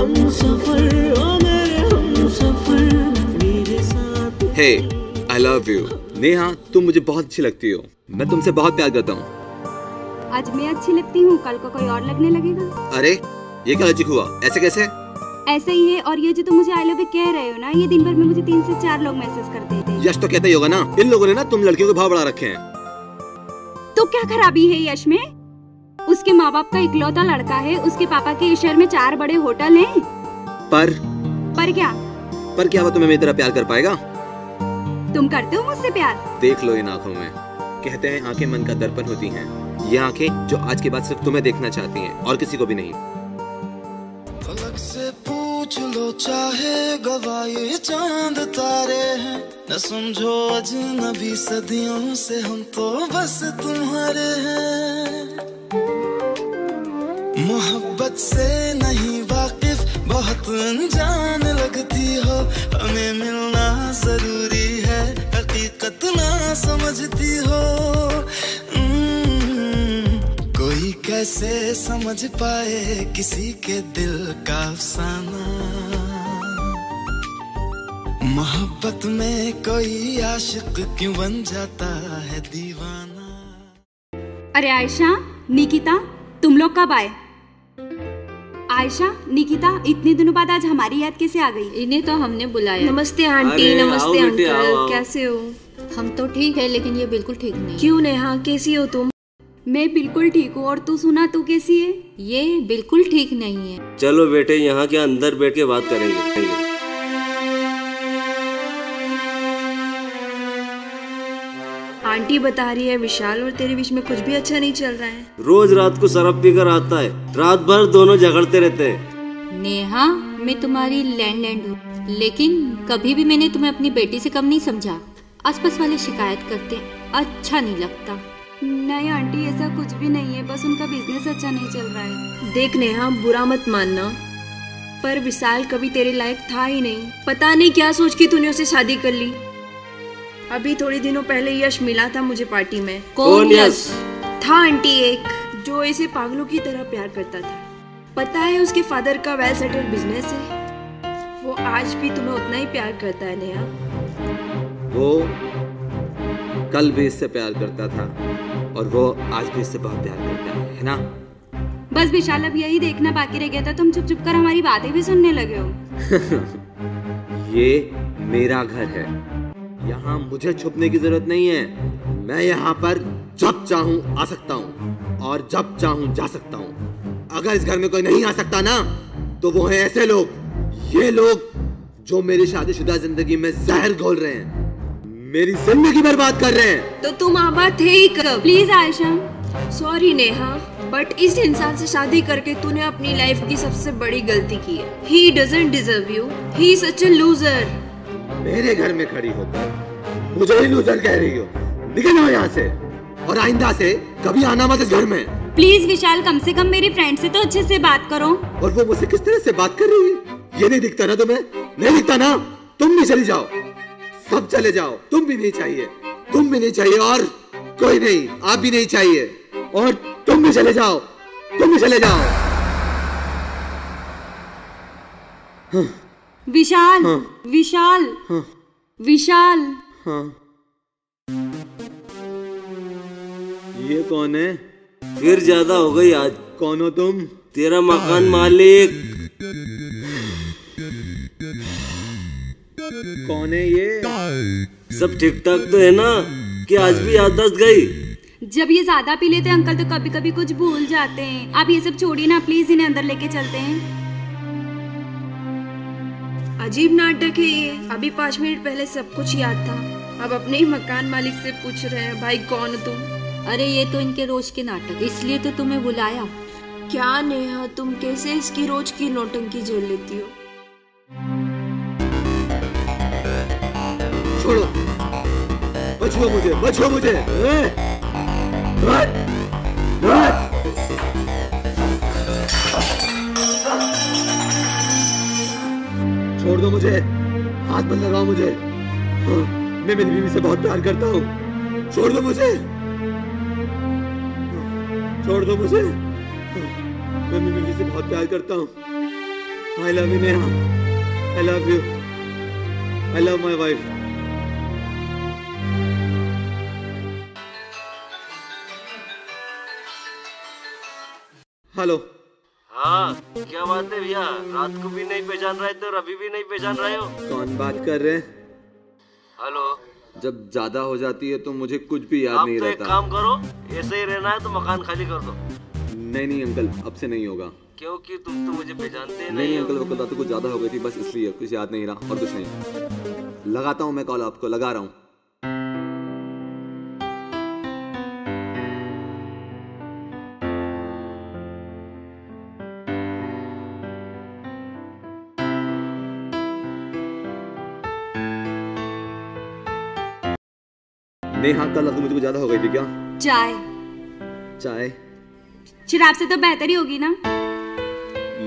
हमसफर, ओ मेरे हमसफर मेरे साथ। हे, I love you. नेहा, तुम मुझे बहुत अच्छी लगती हो। मैं तुमसे बहुत प्यार करता हूँ। आज मैं अच्छी लगती हूँ, कल को कोई और लगने लगेगा। अरे, ये क्या लॉजिक हुआ? ऐसे कैसे? ऐसे ही है। और ये जो तुम मुझे आई लव यू कह रहे हो ना, ये दिन भर में मुझे 3 से 4 लोग मैसेज करते थे। यश तो कहता ही होगा ना, इन लोगों ने ना तुम लड़कियों के भाव बढ़ा रखे हैं। तो क्या खराबी है यश में? उसके माँ बाप का इकलौता लड़का है, उसके पापा के शहर में 4 बड़े होटल हैं। पर क्या? पर क्या वो तुम्हें मेरी तरह प्यार कर पाएगा? तुम करते हो मुझसे प्यार? देख लो इन आँखों में। कहते हैं आंखें मन का दर्पण होती हैं। ये आंखें जो आज के बाद सिर्फ तुम्हें देखना चाहती हैं और किसी को भी नहीं। अलग से पूछ लो चाहे गवाए चांद तारे हैं, न समझो अजनबी सदियों से हम तो बस तुम्हारे हैं। मोहब्बत से नहीं वाकिफ बहुत अनजान लगती हो, हमें मिलना जरूरी है हकीकत ना समझती हो। कोई कैसे समझ पाए किसी के दिल का अफसाना, मोहब्बत में कोई आशिक क्यों बन जाता है दीवाना। अरे आयशा, निकिता, तुम लोग कब आए? आयशा, निकिता, इतने दिनों बाद आज हमारी याद कैसे आ गई? इन्हें तो हमने बुलाया। नमस्ते आंटी। नमस्ते अंकल, कैसे हो? हम तो ठीक है, लेकिन ये बिल्कुल ठीक नहीं। क्यों नेहा, कैसी हो तुम? मैं बिल्कुल ठीक हूँ। और तू सुना, तू कैसी है? ये बिल्कुल ठीक नहीं है। चलो बेटे, यहाँ के अंदर बैठ के बात करेंगे। आंटी बता रही है विशाल और तेरे बीच में कुछ भी अच्छा नहीं चल रहा है। रोज रात को शराब पीकर आता है, रात भर दोनों झगड़ते रहते हैं। नेहा, मैं तुम्हारी लैंड हूँ, लेकिन कभी भी मैंने तुम्हें अपनी बेटी से कम नहीं समझा। आसपास वाले शिकायत करते हैं, अच्छा नहीं लगता। नहीं आंटी, ऐसा कुछ भी नहीं है, बस उनका बिजनेस अच्छा नहीं चल रहा है। देख नेहा, बुरा मत मानना, पर विशाल कभी तेरे लायक था ही नहीं। पता नहीं क्या सोच के तूने उसे शादी कर ली। अभी थोड़े दिनों पहले यश मिला था मुझे पार्टी में। कौन यश? था आंटी एक, जो इसे पागलों की तरह प्यार करता था। पता है उसके फादर का वेल सेटल्ड बिजनेस है। वो आज भी तुम्हें उतना ही प्यार करता है नेहा। वो कल भी इससे प्यार करता था और वो आज भी इससे बहुत प्यार करता है ना? बस विशाल, अब यही देखना बाकी रह गया था, तुम चुप चुप कर हमारी बातें भी सुनने लगे हो। ये मेरा घर है, यहाँ मुझे छुपने की जरूरत नहीं है। मैं यहाँ पर जब चाहूँ आ सकता हूँ और जब चाहूँ जा सकता हूँ। अगर इस घर में कोई नहीं आ सकता ना, तो वो है ऐसे लोग, ये लोग जो मेरी शादीशुदा जिंदगी में जहर घोल रहे हैं, मेरी जिंदगी बर्बाद कर रहे हैं। तो तुम आबाद थे ही कब? Please Ayesha. Sorry Neha, but इस इंसान से शादी करके तूने अपनी लाइफ की सबसे बड़ी गलती की है। He doesn't deserve you. He is such a loser. मेरे घर में खड़ी होकर मुझे ही लूजर कह रही हो? निकल जाओ यहाँ से, और आइंदा से कभी आना मत इस घर में। प्लीज विशाल, कम से कम मेरी फ्रेंड से तो अच्छे से बात करो। और वो मुझसे किस तरह से बात कर रही है, ये नहीं दिखता ना तुम्हें? नहीं दिखता ना? तुम भी चली जाओ, सब चले जाओ। तुम भी नहीं चाहिए, तुम भी नहीं चाहिए, और कोई नहीं, आप भी नहीं चाहिए, और तुम भी चले जाओ, तुम भी चले जाओ। हाँ। विशाल, हाँ। विशाल, हाँ। विशाल। हाँ। ये कौन है? फिर ज्यादा हो गई आज। कौन हो तुम? तेरा मकान मालिक। कौन है ये? सब ठीक ठाक तो है ना, कि आज भी याददाश्त गई? जब ये ज्यादा पी लेते हैं अंकल, तो कभी कभी कुछ भूल जाते हैं। आप ये सब छोड़िए ना, प्लीज इन्हें अंदर लेके चलते हैं। अजीब नाटक है ये। अभी 5 मिनट पहले सब कुछ याद था, अब अपने ही मकान मालिक से पूछ रहे हैं भाई कौन हो तुम? अरे ये तो इनके रोज के नाटक, इसलिए तो तुम्हें बुलाया। क्या नेहा, तुम कैसे इसकी रोज की नौटंकी झेल लेती हो? छोड़ो, बचो मुझे, बचो मुझे। छोड़ दो मुझे, हाथ मत लगाओ मुझे। मैं मेरी बीवी से बहुत प्यार करता हूँ, छोड़ दो मुझे, छोड़ दो मुझे। मैं मेरी बीवी से बहुत प्यार करता हूँ, I love you, Neha. I love you. I love my wife. Hello. हाँ, क्या बात है भैया? रात को भी नहीं पहचान रहे थे और अभी भी नहीं पहचान रहे हो? कौन बात कर रहे हैं? हेलो। जब ज्यादा हो जाती है तो मुझे कुछ भी याद नहीं तो रहता। एक काम करो, ऐसे ही रहना है तो मकान खाली कर दो। नहीं अंकल, अब से नहीं होगा। क्योंकि तुम तो मुझे पहचानते नहीं अंकल, वो कल रात को कुछ ज्यादा हो गई थी, बस इसलिए कुछ याद नहीं रहा और कुछ नहीं। लगाता हूँ मैं कॉल, आपको लगा रहा हूँ। नेहा, कल रात को मुझे कुछ ज्यादा हो गई थी क्या? चाय शराब से तो बेहतर ही होगी ना।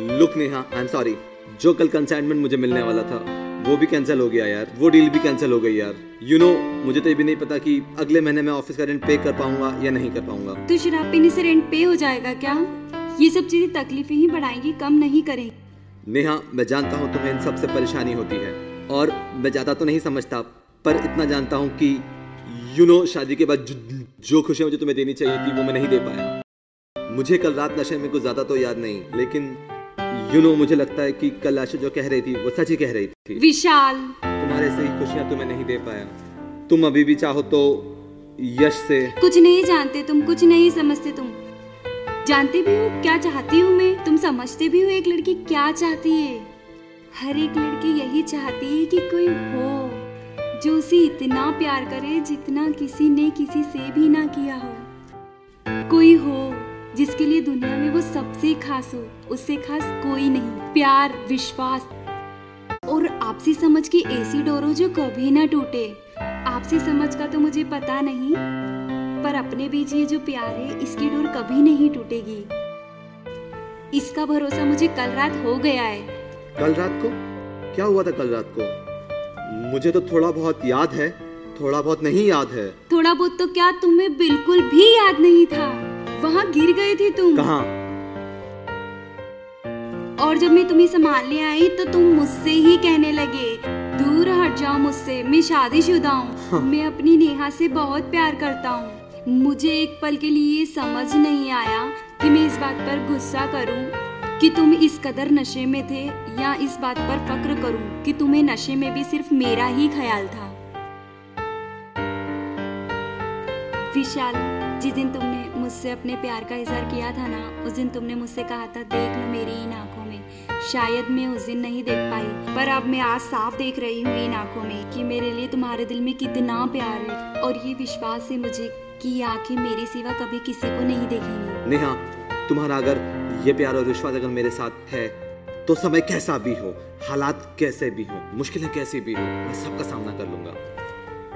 Look Neha, I am sorry. जो कल कंसाइनमेंट मुझे मिलने वाला था वो भी कैंसिल हो गया यार। वो डील भी कैंसिल हो गई यार। यू नो, मुझे तो ये भी नहीं पता कि अगले महीने मैं ऑफिस का रेंट पे कर पाऊंगा या नहीं कर पाऊंगा। तो शराब पीने से रेंट पे हो जाएगा क्या? ये सब चीजें तकलीफें ही बढ़ाएंगी, कम नहीं करेंगी। नेहा, मैं जानता हूँ तुम्हें इन सब से परेशानी होती है और मैं ज्यादा तो नहीं समझता, पर इतना जानता हूँ कि यू नो, शादी के बाद जो खुशियाँ मुझे तुम्हें देनी चाहिए थी वो मैं नहीं दे पाया। मुझे कल रात नशे में कुछ ज्यादा तो याद नहीं, लेकिन यू नो, मुझे लगता है कि कल आशा जो कह रही थी वो सच ही कह रही थी। विशाल, तुम्हारे से ही खुशियाँ तुम्हें नहीं दे पाया। तुम अभी भी चाहो तो यश से। कुछ नहीं जानते तुम, कुछ नहीं समझते तुम। जानते भी हो क्या चाहती हूँ मैं, तुम समझते भी हो एक लड़की क्या चाहती है। हर एक लड़की यही चाहती है कि कोई हो जो उसे इतना प्यार करे जितना किसी ने किसी से भी ना किया हो। कोई हो जिसके लिए दुनिया में वो सबसे खास हो, उससे खास कोई नहीं। प्यार, विश्वास और आपसी समझ की ऐसी डोर हो जो कभी ना टूटे। आपसी समझ का तो मुझे पता नहीं, पर अपने बीच ये जो प्यार है इसकी डोर कभी नहीं टूटेगी। इसका भरोसा मुझे कल रात हो गया है। कल रात को क्या हुआ था? कल रात को मुझे तो थोड़ा बहुत याद है, थोड़ा बहुत नहीं याद है। थोड़ा बहुत तो क्या, तुम्हें बिल्कुल भी याद नहीं था। वहाँ गिर गए थे तुम। कहाँ? और जब मैं तुम्हें संभालने आई तो तुम मुझसे ही कहने लगे, दूर हट जाओ मुझसे, मैं शादीशुदा हूँ। मैं अपनी नेहा से बहुत प्यार करता हूँ। मुझे एक पल के लिए समझ नहीं आया कि मैं इस बात पर गुस्सा करूँ कि तुम इस कदर नशे में थे, या इस बात पर फक्र करूं कि तुम्हें नशे में भी सिर्फ मेरा ही ख्याल था। विशाल, जिस दिन तुमने मुझसे अपने प्यार का इजहार किया था ना, उस दिन तुमने मुझसे कहा था, देख लो मेरी इन आंखों में। शायद मैं उस दिन नहीं देख पाई, पर अब मैं आज साफ देख रही हूँ इन आंखों में कि मेरे लिए तुम्हारे दिल में कितना प्यार है। और ये विश्वास है मुझे कि ये आंखें मेरे सिवा कभी किसी को नहीं देखेंगी। नेहा, तुम्हारा अगर ये प्यार और विश्वास अगर मेरे साथ है तो समय कैसा भी हो, हालात कैसे भी हो, मुश्किलें कैसी भी हो, मैं सबका सामना कर लूंगा।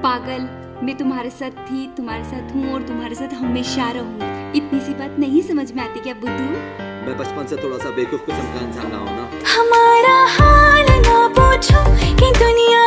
पागल, मैं तुम्हारे साथ थी, तुम्हारे साथ हूँ और तुम्हारे साथ हमेशा रहूंगी। इतनी सी बात नहीं समझ में आती क्या बुद्धू? मैं बचपन से थोड़ा सा बेवकूफ किस्म का इंसान रहा हूँ ना। हमारा हाल ना पूछो कि दुनिया